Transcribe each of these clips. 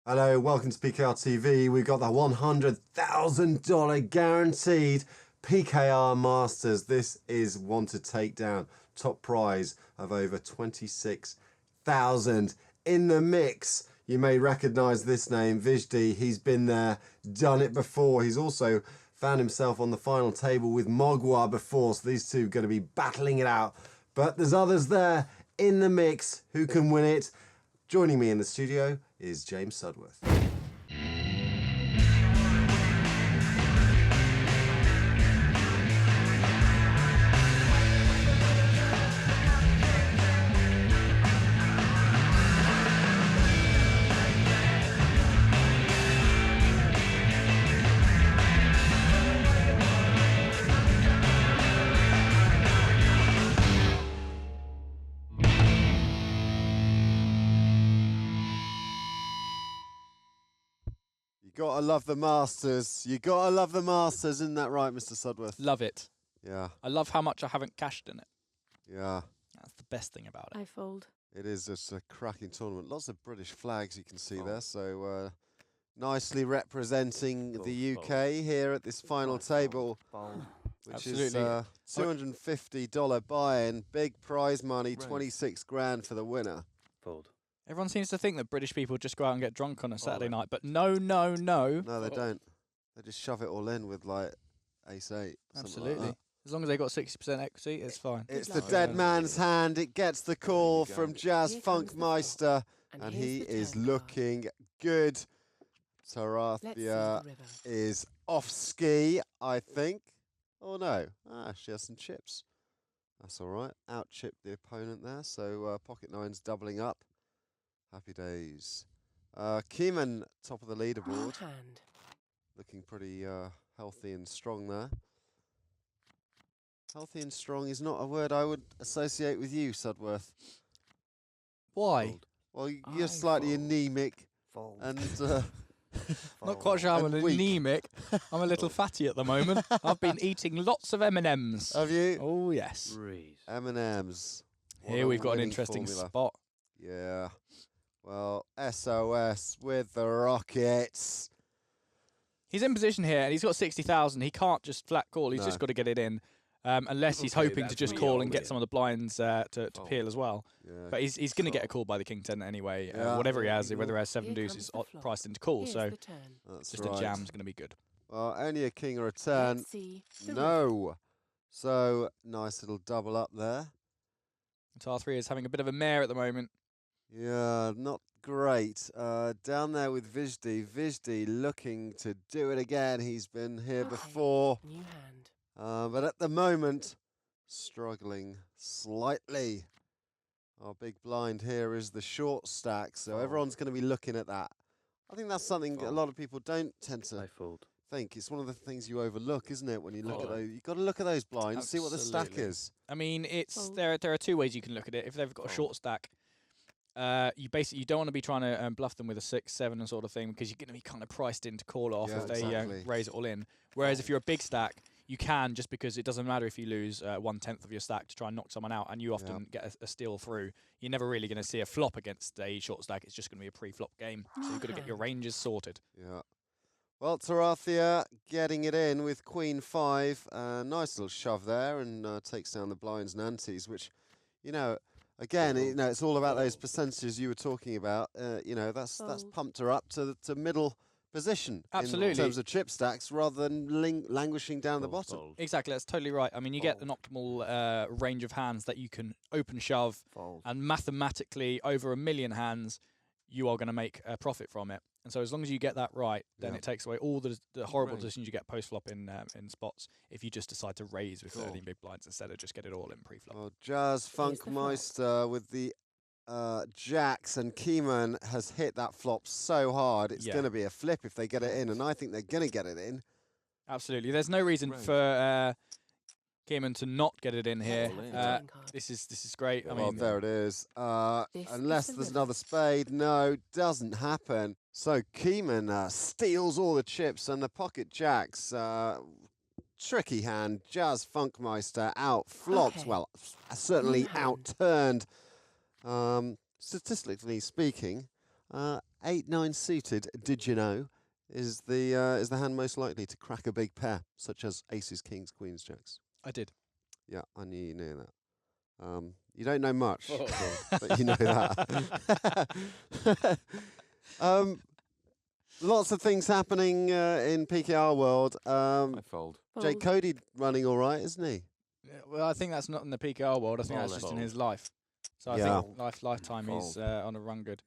Hello, welcome to PKR TV. We've got the $100,000 guaranteed PKR Masters. This is one to take down. Top prize of over 26,000 in the mix. You may recognise this name, Vijdi. He's been there, done it before. He's also found himself on the final table with Mogwa before, so these two are going to be battling it out. But there's others there in the mix who can win it. Joining me in the studio is James Sudworth. Gotta love the Masters. You gotta love the Masters, isn't that right, Mr. Sudworth? Love it. Yeah. I love how much I haven't cashed in it. Yeah. That's the best thing about it. I fold. It is just a cracking tournament. Lots of British flags you can see there. So nicely representing the UK here at this final table, which is $250 buy-in, big prize money, 26 grand for the winner. Fold. Everyone seems to think that British people just go out and get drunk on a Saturday night, but no, no, no. No, they don't. They just shove it all in with like ace-8. Absolutely. Like as long as they got 60% equity, it's fine. it's the dead man's hand. It gets the call from Jazz Funkmeister, and he is looking good. Tarathia is off ski, I think. Oh no, she has some chips. That's all right. Out-chipped the opponent there, so pocket nine's doubling up. Happy days. Keeman, top of the leaderboard. Looking pretty healthy and strong there. Healthy and strong is not a word I would associate with you, Sudworth. Why? Fold. Well, you're slightly anemic. Fold. And Not quite sure I'm And an weak. anemic. I'm a little fatty at the moment. I've been eating lots of M&Ms. have you? Oh, yes. Breeze. M&M's. Here we've got an interesting spot. Yeah. Well, SOS with the Rockets. He's in position here, and he's got 60,000. He can't just flat call. He's just got to get it in, unless he's hoping to just call and get some of the blinds to peel as well. Yeah. But he's going to get a call by the king 10 anyway. Whatever he has, whether he has 7 deuces, is priced into call. So That's just right. a jam's going to be good. Well, only a king or a 10. No. So, nice little double up there. Tar 3 is having a bit of a mare at the moment. Yeah, not great. Down there with Vijdi. Vijdi looking to do it again. He's been here before. New hand. But at the moment, struggling slightly. Our big blind here is the short stack, so everyone's going to be looking at that. I think that's something a lot of people don't tend to think. It's one of the things you overlook, isn't it? When you look at those, you've got to look at those blinds, see what the stack is. I mean, it's there are 2 ways you can look at it. If they've got a short stack, you don't want to be trying to bluff them with a 6, 7 and sort of thing, because you're going to be kind of priced in to call off if they raise it all in. Whereas if you're a big stack, you can, just because it doesn't matter if you lose 1/10 of your stack to try and knock someone out, and you often get a steal through. You're never really going to see a flop against a short stack. It's just going to be a pre-flop game. So you've got to get your ranges sorted. Yeah. Well, Tarathia getting it in with Queen 5. Nice little shove there, and takes down the blinds and antes, which, again, it's all about those percentages you were talking about. That's pumped her up to middle position in terms of chip stacks, rather than languishing down the bottom. Exactly, that's totally right. I mean, you get an optimal range of hands that you can open shove, and mathematically, over 1 million hands, you are going to make a profit from it. And so as long as you get that right, then it takes away all the horrible decisions you get post-flop in spots if you just decide to raise with 13 big blinds instead of just get it all in pre-flop. Well, Jazz Funkmeister with the jacks, and Keeman has hit that flop so hard, it's going to be a flip if they get it in, and I think they're going to get it in. Absolutely. There's no reason for Keeman to not get it in here. This is great. I mean, there it is. Unless there's another spade. No, doesn't happen. So Keeman steals all the chips, and the pocket jacks. Tricky hand. Jazz Funkmeister out flops. Well, certainly outturned. Statistically speaking, 8-9 suited, did you know, is the hand most likely to crack a big pair, such as aces, kings, queens, jacks. I did. Yeah, I knew you knew that. You don't know much, but you know that. Lots of things happening in PKR world. I fold. Jake Cody running all right, isn't he? Yeah, well, I think that's not in the PKR world. I think that's just in his life. So I think lifetime he's on a run good.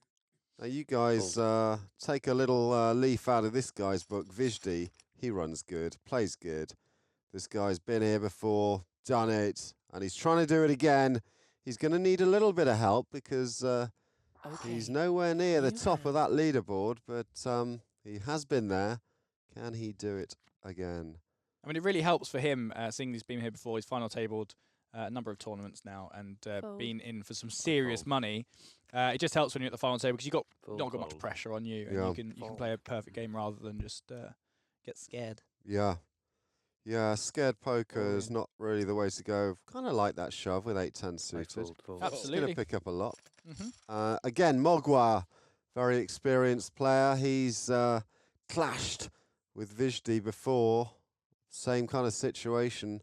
Now you guys take a little leaf out of this guy's book. Vijdi, he runs good, plays good. This guy's been here before, done it, and he's trying to do it again. He's going to need a little bit of help because he's nowhere near the top of that leaderboard, but he has been there. Can he do it again? I mean, it really helps for him, seeing he's been here before. He's final tabled a number of tournaments now and been in for some serious money. It just helps when you're at the final table because you've not got much pressure on you, and you can play a perfect game rather than just get scared. Yeah. Yeah, scared poker is not really the way to go. Kind of like that shove with 8-10 suited. Absolutely. It's going to pick up a lot. Again, Mogwa, very experienced player. He's clashed with Vijdi before. Same kind of situation.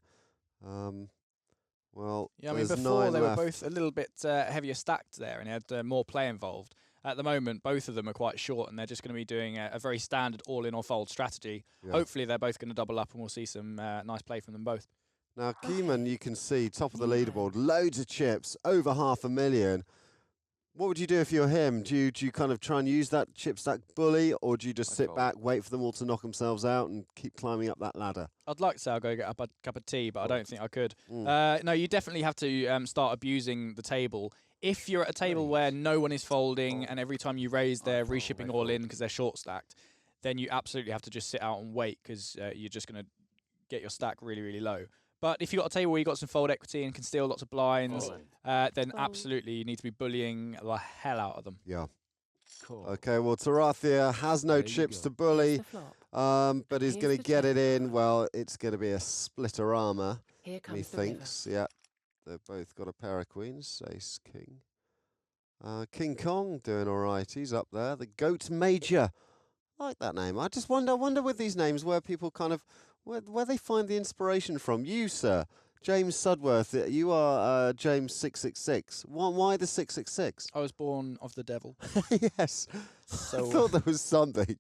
Well, yeah, I mean, before they were both a little bit heavier stacked there and had more play involved. At the moment, both of them are quite short and they're just going to be doing a very standard all-in or fold strategy. Yeah. Hopefully, they're both going to double up and we'll see some nice play from them both. Now, Keeman, you can see top of the leaderboard, loads of chips, over 500,000. What would you do if you're him? Do you kind of try and use that chip stack bully, or do you just sit back, wait for them all to knock themselves out and keep climbing up that ladder? I'd like to say I'll go get a cup of tea, but I don't think I could. No, you definitely have to start abusing the table. If you're at a table where no one is folding and every time you raise they're reshipping all in because they're short stacked, then you absolutely have to just sit out and wait because you're just going to get your stack really, really low. But if you've got a table where you've got some fold equity and can steal lots of blinds, then absolutely you need to be bullying the hell out of them. Yeah. Cool. Okay, well, Tarathia has no chips to bully, but he's going to get it in. Well, it's going to be a splitter armor, he thinks. Yeah, they've both got a pair of queens, ace, king. King Kong doing all right. He's up there. The Goat Major. I like that name. I just wonder with these names where people kind of, where they find the inspiration from. You, sir, James Sudworth, you are James 666. Why the 666? I was born of the devil. Yes. So I thought there was something.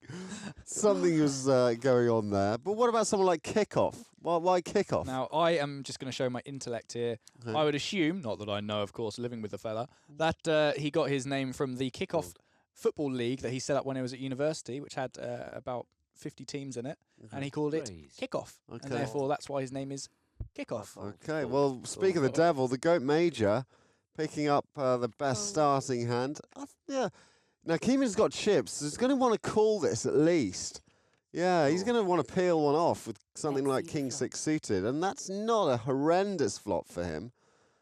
Something was going on there. But what about someone like Kickoff? Why Kickoff? Now, I am just going to show my intellect here. I would assume, not that I know, of course, living with the fella, that he got his name from the Kickoff Football League that he set up when he was at university, which had about 50 teams in it, and he called it Kickoff. Okay. And therefore, that's why his name is Kickoff. Okay, well, speak of the devil, the Goat Major picking up the best starting hand. Yeah. Now, Keeman's got chips. He's going to want to call this at least. Yeah, he's going to want to peel one off with something like King 6 suited, and that's not a horrendous flop for him.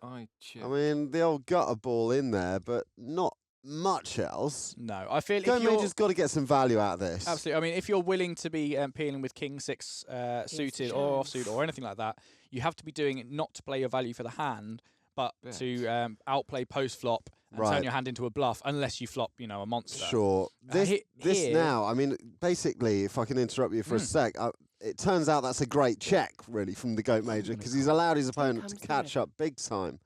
I mean, the old gutter ball in there, but not much else. No, I feel Goat Major's got to get some value out of this. Absolutely. I mean, if you're willing to be peeling with King 6 suited or offsuit or anything like that, you have to be doing it not to play your value for the hand, but to outplay post flop and turn your hand into a bluff, unless you flop, you know, a monster. Sure. This now, I mean, basically, if I can interrupt you for a sec, it turns out that's a great check, really, from the Goat Major, because he's allowed his opponent to catch up big time.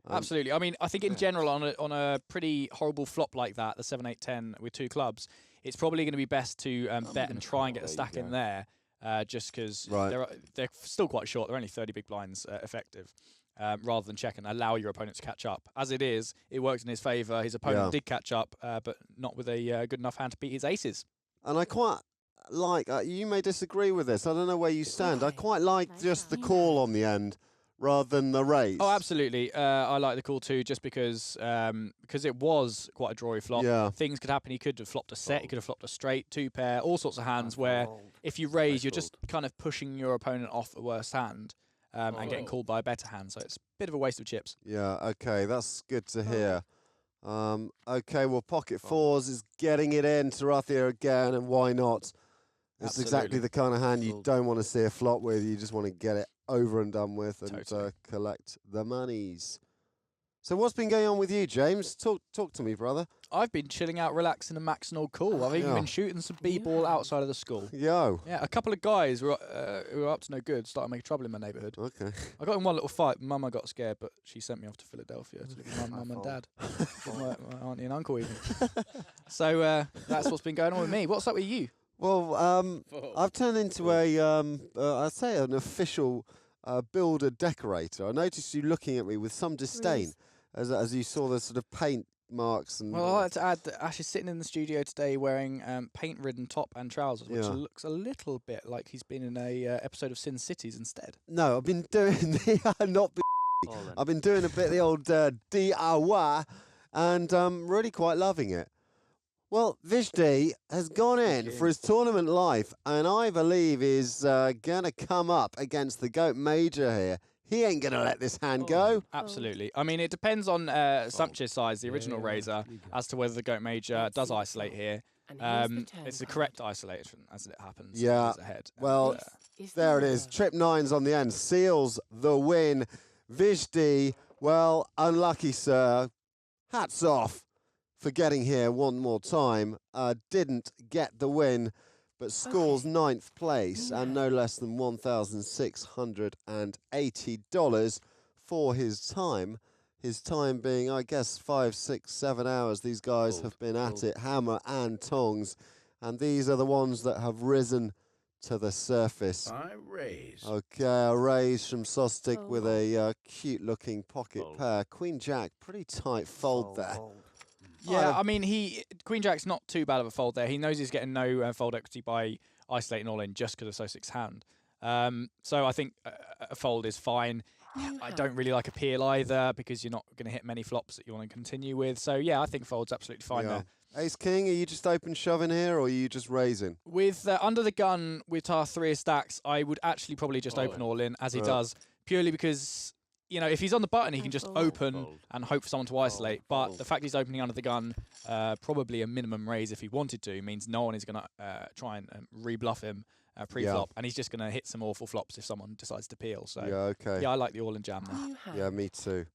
Absolutely. I mean, I think in general, on a pretty horrible flop like that, the 7-8-10 with two clubs, it's probably going to be best to bet and try and get a stack in there, just because they're still quite short. They're only 30 big blinds effective, rather than check and allow your opponent to catch up. As it is, it worked in his favour. His opponent did catch up, but not with a good enough hand to beat his aces. And I quite like, you may disagree with this, I don't know where you stand, I quite like just the call on the end, rather than the raise. Oh, absolutely. I like the call too, just because it was quite a drawy flop. Yeah. Things could happen. He could have flopped a set. He could have flopped a straight, two pair, all sorts of hands where if you raise, you're just kind of pushing your opponent off a worse hand and getting called by a better hand. So it's a bit of a waste of chips. Yeah, okay, that's good to hear. Okay, well, pocket fours is getting it in. Tarathia again, and why not? It's exactly the kind of hand you don't want to see a flop with. You just want to get it over and done with and collect the monies. So what's been going on with you, James? Talk to me, brother. I've been chilling out, relaxing and maxing all cool. I've even been shooting some b-ball outside of the school. Yo. Yeah, a couple of guys who were up to no good started making trouble in my neighbourhood. Okay. I got in one little fight. Mama got scared, but she sent me off to Philadelphia to live with my mum and dad. my auntie and uncle even. So that's what's been going on with me. What's up with you? Well, I've turned into I'd say an official builder decorator. I noticed you looking at me with some disdain as you saw the sort of paint marks. And well, I'd like to add that Ash is sitting in the studio today wearing paint-ridden top and trousers, which looks a little bit like he's been in a episode of Sin Cities instead. No, I've been doing I've been doing a bit of the old DIY, and really quite loving it. Well, Vishdi has gone in for his tournament life, and I believe is going to come up against the GOAT Major here. He ain't going to let this hand go. Absolutely. I mean, it depends on Sumptuous Size, the original Razor, as to whether the GOAT Major does isolate here. It's the correct isolation, as it happens. Yeah. Ahead. Well, there it is. Trip 9's on the end. Seals the win. Vishdi, well, unlucky, sir. Hats off for getting here one more time. Didn't get the win, but scores 9th place and no less than $1,680 for his time. His time being, I guess, 5, 6, 7 hours. These guys have been at it, hammer and tongs. And these are the ones that have risen to the surface. I raise. Okay, a raise from Sostic with a cute-looking pocket pair. Queen Jack, pretty tight fold there. Yeah, I mean, Queen Jack's not too bad of a fold there. He knows he's getting no fold equity by isolating all in just because of Sosik's hand. So I think a fold is fine. I don't really like a peel either because you're not going to hit many flops that you want to continue with. So yeah, I think fold's absolutely fine there. Ace King, are you just open shoving here or are you just raising? With under the gun with our 3 stacks, I would actually probably just open all in as he does, purely because, you know, if he's on the button, he can just open and hope for someone to isolate. But the fact he's opening under the gun, probably a minimum raise if he wanted to, means no one is going to try and re-bluff him pre-flop. And he's just going to hit some awful flops if someone decides to peel. So yeah, I like the all-in jam there. Yeah, me too.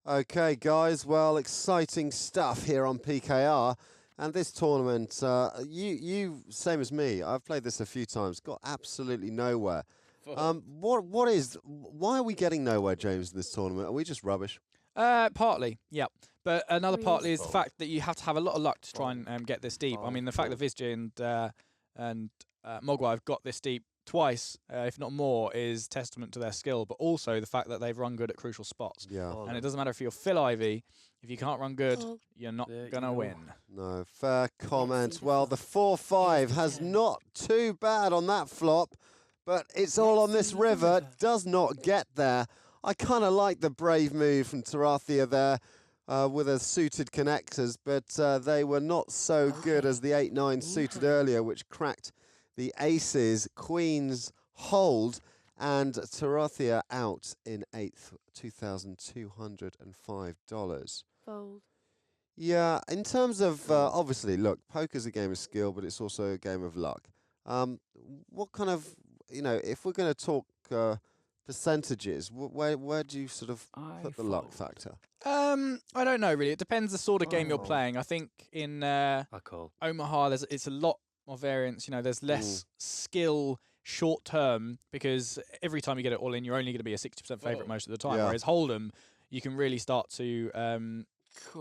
Okay, guys, well, exciting stuff here on PKR. And this tournament, you same as me, I've played this a few times, got absolutely nowhere. Why are we getting nowhere, James, in this tournament? Are we just rubbish? Partly, yeah. But another partly is the fact that you have to have a lot of luck to try and get this deep. I mean, the fact that Vizji and Mogwai have got this deep twice, if not more, is testament to their skill, but also the fact that they've run good at crucial spots. Yeah. And it doesn't matter if you're Phil Ivy, if you can't run good, you're not going to win. No, fair comment. Well, the 4-5 has not too bad on that flop, but it's all on this river, does not get there. I kind of like the brave move from Tarathia there with the suited connectors, but they were not so good as the 8-9 suited earlier, which cracked the aces. Queens hold, and Tarathia out in 8th, $2,205. Fold. Yeah, in terms of, obviously, look, poker's a game of skill, but it's also a game of luck. What kind of, you know, if we're going to talk percentages, where do you sort of put the luck factor? I don't know, really. It depends the sort of game you're playing. I think in Omaha, it's a lot more variance. You know, there's less skill short term because every time you get it all in, you're only going to be a 60% favourite most of the time. Whereas Hold'em, you can really start to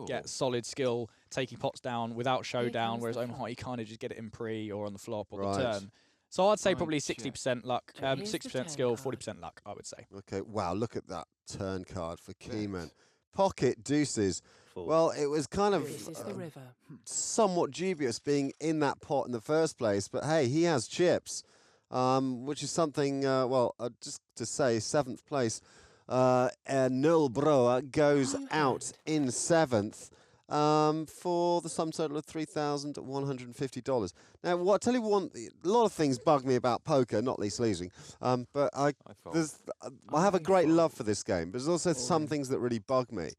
get solid skill taking pots down without showdown, whereas Omaha, you kind of just get it in pre or on the flop or the turn. So I'd say probably 60% luck, 60% skill, 40% luck, I would say. Okay, wow, look at that turn card for Keyman. Pocket deuces. Well, it was kind of somewhat dubious being in that pot in the first place, but hey, he has chips, which is something, just to say, 7th place. Null Broer goes out in 7th for the sum total of $3,150. Now, I tell you one, a lot of things bug me about poker, not least losing. But I have a great love for this game. But there's also some things that really bug me.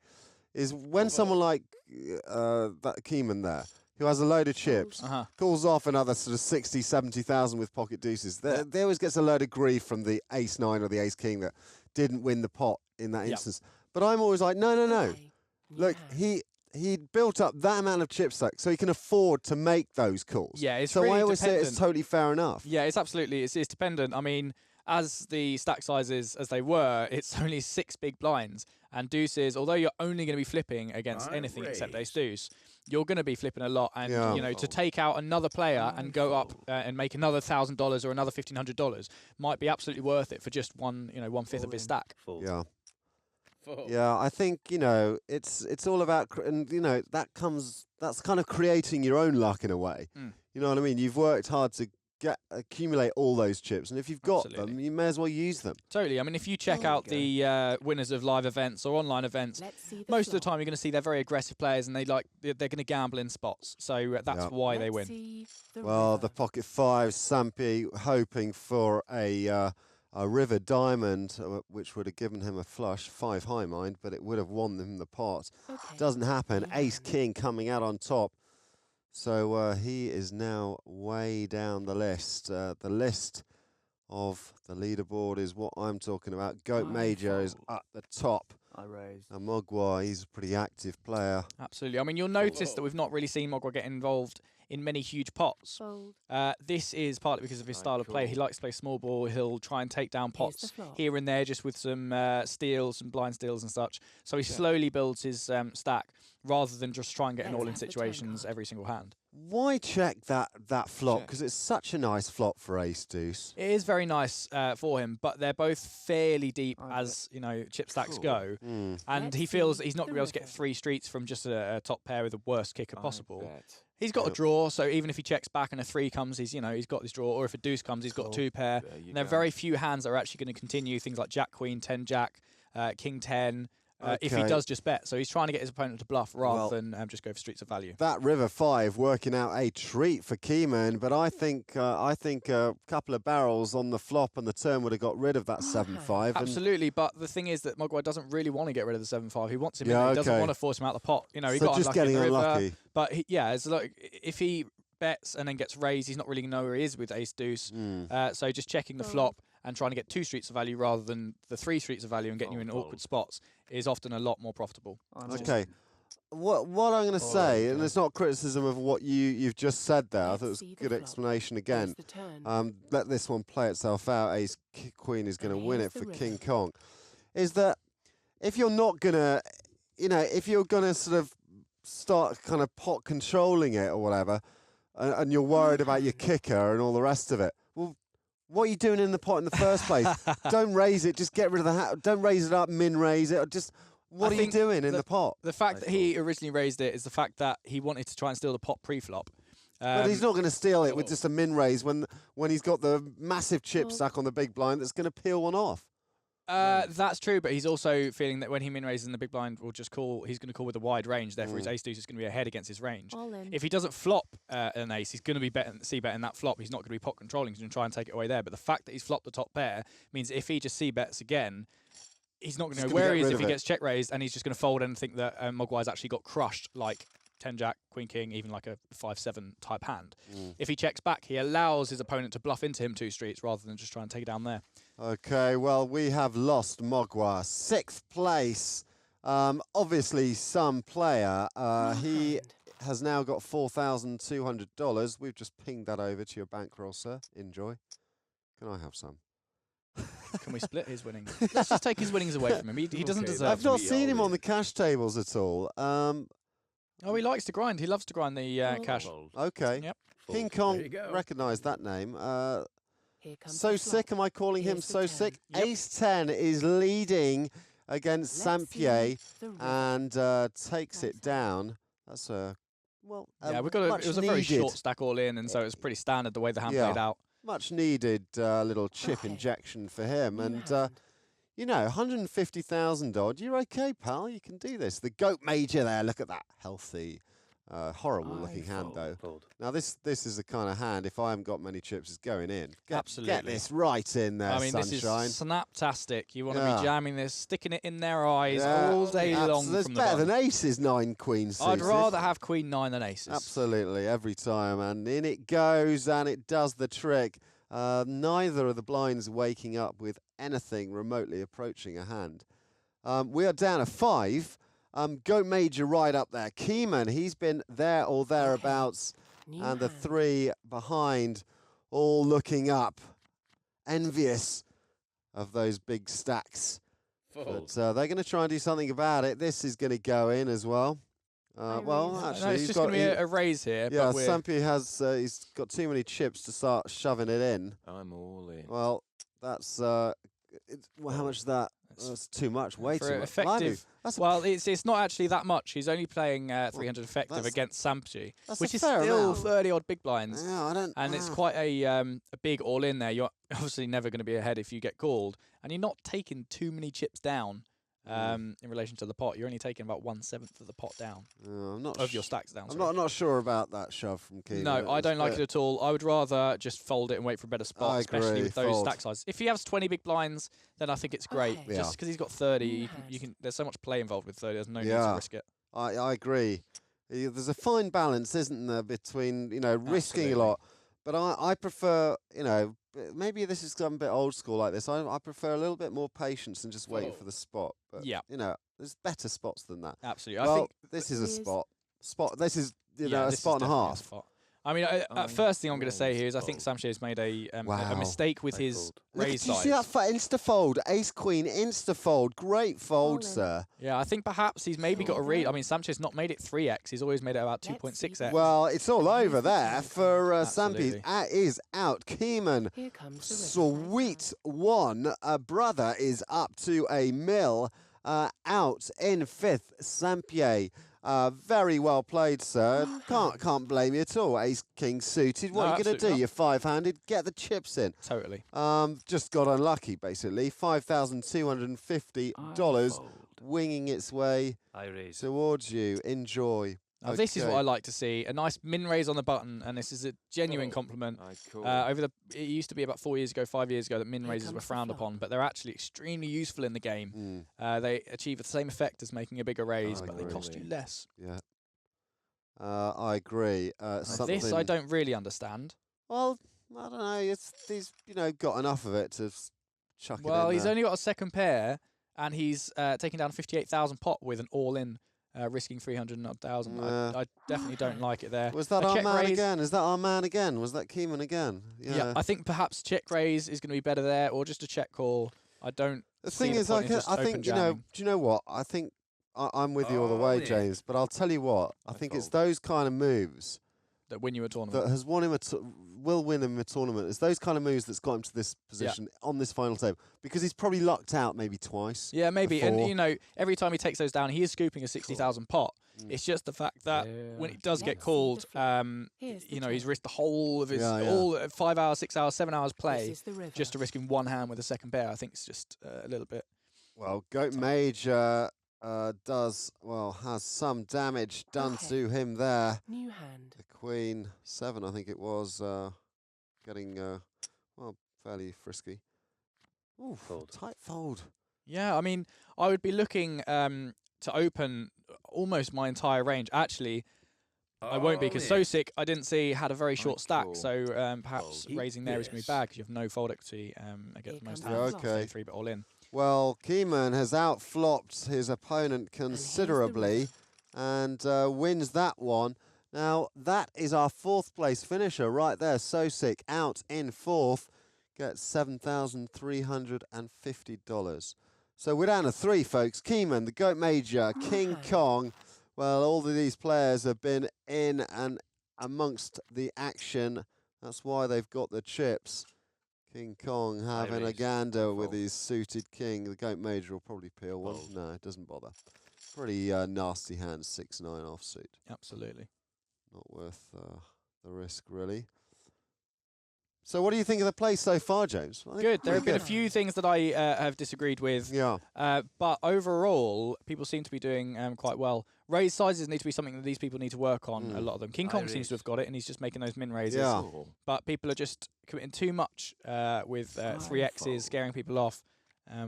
Is when someone like that Keyman there, who has a load of chips, calls off another sort of 60, 70,000 with pocket deuces, they always gets a load of grief from the ace-9 or the ace-king that didn't win the pot in that instance. But I'm always like, no. look, he built up that amount of chip stack so he can afford to make those calls. Yeah, it's so really I always say dependent. it's totally fair enough. Yeah, it's absolutely, it's dependent. I mean, as the stack sizes as they were, it's only 6 big blinds. And deuces, although you're only going to be flipping against anything except ace deuce, you're going to be flipping a lot. And, you know, to take out another player and go up and make another $1,000 or another $1,500 might be absolutely worth it for just 1/5 of his stack. Yeah. Yeah, I think, you know, it's all about, and, you know, that's kind of creating your own luck in a way. You know what I mean? You've worked hard to accumulate all those chips, and if you've got them, you may as well use them. Totally. I mean, if you check out the winners of live events or online events, most of the time you're going to see they're very aggressive players, and they're going to gamble in spots. So that's why they win. Well, the pocket five, Sampi hoping for a river diamond, which would have given him a flush, 5 high mind, but it would have won him the pot. Doesn't happen. Ace king coming out on top. So he is now way down the list. The list of the leaderboard is what I'm talking about. Goat Major is at the top. I raised. And Mogwai, he's a pretty active player. Absolutely. I mean, you'll notice that we've not really seen Mogwai get involved in many huge pots. This is partly because of his style of play. He likes to play small ball. He'll try and take down pots here and there just with some steals, some blind steals and such. So he slowly builds his stack rather than just try and get in all-in situations every single hand. Why check that flop? Because it's such a nice flop for ace deuce. It is very nice for him, but they're both fairly deep as, you know, chip stacks go. And he feels he's not going to be able to get 3 streets from just a top pair with the worst kicker possible. He's got a draw, so even if he checks back and a 3 comes, he's got this draw. Or if a deuce comes, he's got a 2 pair. And there are very few hands that are actually going to continue. Things like Jack Queen, 10 Jack, King 10. If he does just bet. So he's trying to get his opponent to bluff rather than just go for streets of value. That river 5 working out a treat for Keyman, but I think a couple of barrels on the flop and the turn would have got rid of that 7-5. Absolutely, but the thing is that Mogwai doesn't really want to get rid of the 7-5. He wants him in. He doesn't want to force him out the pot. You know, he got just getting unlucky. But it's like if he bets and then gets raised, he's not really going to know where he is with ace deuce. So just checking the flop and trying to get 2 streets of value rather than the 3 streets of value and getting you in awkward spots is often a lot more profitable. Okay. What I'm going to say, and it's not criticism of what you've just said there, I thought it was a good explanation again. Let this one play itself out. Ace Queen is going to win it for King Kong. Is that if you're not going to, you know, if you're going to sort of start kind of pot controlling it or whatever, and you're worried about your kicker and all the rest of it, well, what are you doing in the pot in the first place? Don't raise it. Just get rid of the hat. Don't raise it up, min raise it. Or just what are you doing in the pot? The fact that he originally raised it is the fact that he wanted to try and steal the pot pre-flop. But he's not going to steal it with just a min raise when he's got the massive chip stack on the big blind that's going to peel one off. That's true, but he's also feeling that when he min raises in the big blind, he's going to call with a wide range. Therefore, his ace deuce is going to be ahead against his range. If he doesn't flop an ace, he's going to be c-betting that flop. He's not going to be pot controlling. He's going to try and take it away there. But the fact that he's flopped the top pair means if he just c-bets again, he's not going to know where he is if he gets check raised, and he's just going to fold and think that Mogwai's actually got crushed like 10 Jack, Queen King, even like a 5-7 type hand. If he checks back, he allows his opponent to bluff into him 2 streets rather than just try and take it down there. Okay, well, we have lost Mogwai. 6th place. Obviously, some player. He has now got $4,200. We've just pinged that over to your bankroll, sir. Enjoy. Can I have some? Can we split his winnings? Let's just take his winnings away from him. He doesn't deserve I've not seen him on the cash tables at all. Oh, he likes to grind. He loves to grind the cash. Okay. Yep. King Kong recognised that name. So sick, am I calling him so sick? Yep. Ace 10 is leading against Sampier and takes it down. That's a, well, yeah, it was a very short stack all in, and so it was pretty standard the way the hand played out. Much needed little chip injection for him. And, you know, 150,000 odd. You're okay, pal. You can do this. The Goat Major there. Look at that. Healthy. Horrible looking hand, though. Now, this is the kind of hand, if I haven't got many chips, is going in. Absolutely. Get this right in there, Sunshine. This is snaptastic. You want to be jamming this, sticking it in their eyes all day long from the bottom. Better than aces, 9 queens. I'd rather have queen 9 than aces. Absolutely, every time. And in it goes, and it does the trick. Neither of the blinds waking up with anything remotely approaching a hand. We are down a 5. Goat Major right up there. Keeman, he's been there or thereabouts. And the three behind all looking up, envious of those big stacks. But they're going to try and do something about it. This is going to go in as well. Well, actually, no, it's just going to be a raise here. Yeah, but Sampi has he's got too many chips to start shoving it in. I'm all in. Well, that's well, how much is that? That's too much. Way too much. Effective. Well, it's not actually that much. He's only playing 300 effective against Sampi, which is still 30-odd big blinds. Yeah, I don't. And it's quite a big all-in there. You're obviously never going to be ahead if you get called, and you're not taking too many chips down. In relation to the pot, you're only taking about 1/7 of the pot down. I'm not of your stacks down. I'm not sure about that shove from Keegan. No, I don't like it at all. I would rather just fold it and wait for a better spot, especially with those stack sizes. If he has 20 big blinds, then I think it's great. Just because he's got 30, you can. There's so much play involved with 30. There's no need to risk it. I agree. There's a fine balance, isn't there, between risking a lot, but I prefer maybe this is a bit old school like this. I prefer a little bit more patience than just waiting for the spot. But there's better spots than that. Absolutely. Well, I think this is a spot. This is a spot and a half. I mean, first thing I'm going to say here is I think Samshi has made a mistake with his raise size. Did you see that for insta-fold? Ace-Queen insta-fold. Great fold, sir. Yeah, I think perhaps he's maybe got a read. I mean, Samshi's not made it 3x. He's always made it about 2.6x. Well, it's all over there for Sampi. Is out. Keeman, sweet one. Brother is up to a mil. Out in fifth, Sampier. Very well played, sir. Can't blame you at all. Ace King suited. What are you going to do? You're five-handed. Get the chips in. Totally. Just got unlucky, basically. $5,250 winging its way towards you. Enjoy. Now, this is what I like to see. A nice min raise on the button, and this is a genuine compliment. It used to be about 5 years ago that min raises were frowned upon, but they're actually extremely useful in the game. They achieve the same effect as making a bigger raise, but they cost you less. Yeah. I agree. This I don't really understand. Well, I don't know. He's got enough of it to chuck it in. Well, he's only got a second pair, and he's taking down 58,000 pot with an all-in. Risking 300,000. I definitely don't like it there. Was that our man again? Is that our man again? Was that Keeman again? Yeah, I think perhaps check raise is going to be better there, or just a check call. I don't. The thing is, I think do you know what? I think I'm with you all the way, James. But I'll tell you what. I think it's those kind of moves that win you a tournament. That has won him will win him a tournament. It's those kind of moves that's got him to this position on this final table, because he's probably lucked out maybe twice. Yeah, maybe. Before. And every time he takes those down, he is scooping a 60,000 pot. It's just the fact that when it does get called, he's risked the whole of his all 5 hours, 6 hours, 7 hours play just to risk in one hand with a second pair. I think it's just a little bit. Well, Goat Major has some damage done to him there. New hand. The Queen 7, I think it was, getting fairly frisky. Ooh, tight fold. Yeah, I mean, I would be looking to open almost my entire range. Actually, I won't be, because Sosic, I didn't see, had a very short stack, so perhaps raising there is going to be bad because you have no fold equity against most hands. Okay. 3-bit all in. Well, Keeman has outflopped his opponent considerably and wins that one. Now, that is our fourth place finisher right there. Sosic out in fourth, gets $7,350. So we're down to 3, folks. Keeman, the Goat Major, King Kong. Well, all of these players have been in and amongst the action. That's why they've got the chips. King Kong having a gander with his suited king. The Goat Major will probably peel one. No, it doesn't bother. Pretty nasty hand, 6-9 offsuit. Absolutely. Not worth the risk, really. So what do you think of the play so far, James? Good. There have been a few things that I have disagreed with. Yeah. But overall, people seem to be doing quite well. Raise sizes need to be something that these people need to work on, a lot of them. King Kong seems to have got it, and he's just making those min raises. Yeah. But people are just committing too much with 3x's, scaring people off,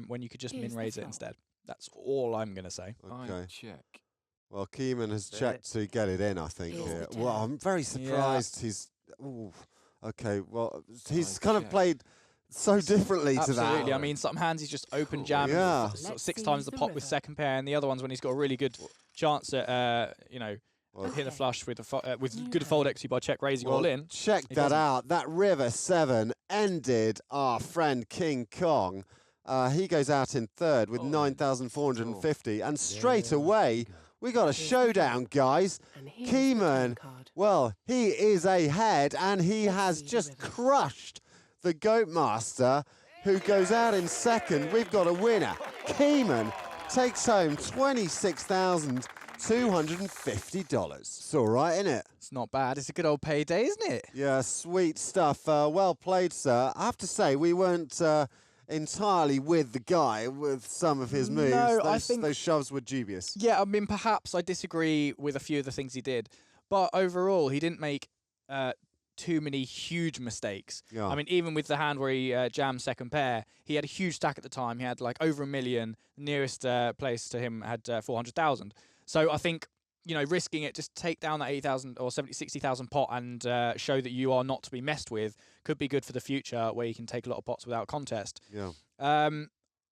when you could just min raise it instead. That's all I'm going to say. Okay. Check. Well, Keeman has checked to get it in, I think. Here. Well, I'm very surprised he's... Ooh. Okay, well, he's kind of played so differently to that. Absolutely. I mean, some hands he's just open jam 6 times the pot with second pair, and the other ones when he's got a really good chance at, you know, hitting the flush with good fold equity by check raising all in. Check that out. That river 7 ended our friend King Kong. He goes out in third with 9,450, and straight away we got a showdown, guys. Keeman, well, he is ahead, and he has just crushed the Goat Master, who goes out in second. We've got a winner. Keeman takes home $26,250. It's all right, isn't it? It's not bad. It's a good old payday, isn't it? Yeah, sweet stuff. Well played, sir. I have to say, we weren't entirely with the guy with some of his moves. No, I think those shoves were dubious. Yeah, I mean, perhaps I disagree with a few of the things he did, but overall, he didn't make too many huge mistakes. Yeah. I mean, even with the hand where he jammed second pair, he had a huge stack at the time. He had like over $1 million. The nearest place to him had 400,000. So I think, you know, risking it, just take down that 80,000 or 60,000 pot and show that you are not to be messed with could be good for the future, where you can take a lot of pots without contest. Yeah.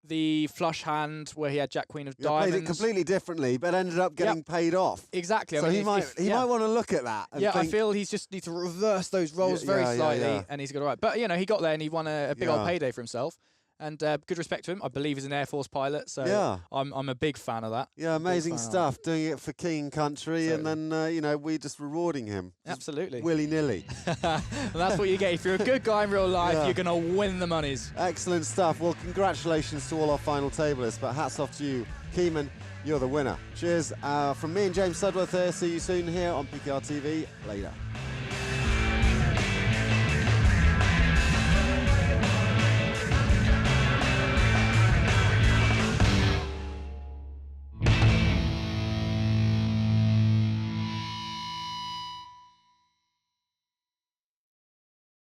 The flush hand where he had Jack Queen of diamonds. Played it completely differently, but ended up getting paid off. Exactly. So I mean, he might want to look at that. And yeah, think, I feel he's just need to reverse those rolls very slightly, and he's got it right. But you know, he got there and he won a big old payday for himself. And good respect to him. I believe he's an Air Force pilot, so I'm a big fan of that. Yeah, amazing stuff. Doing it for King Country, and then you know, we just rewarding him. Absolutely. Willy nilly. And that's what you get. If you're a good guy in real life, you're gonna win the monies. Excellent stuff. Well, congratulations to all our final tablers, but hats off to you, Keeman. You're the winner. Cheers from me and James Sudworth here. See you soon here on PKR TV. Later.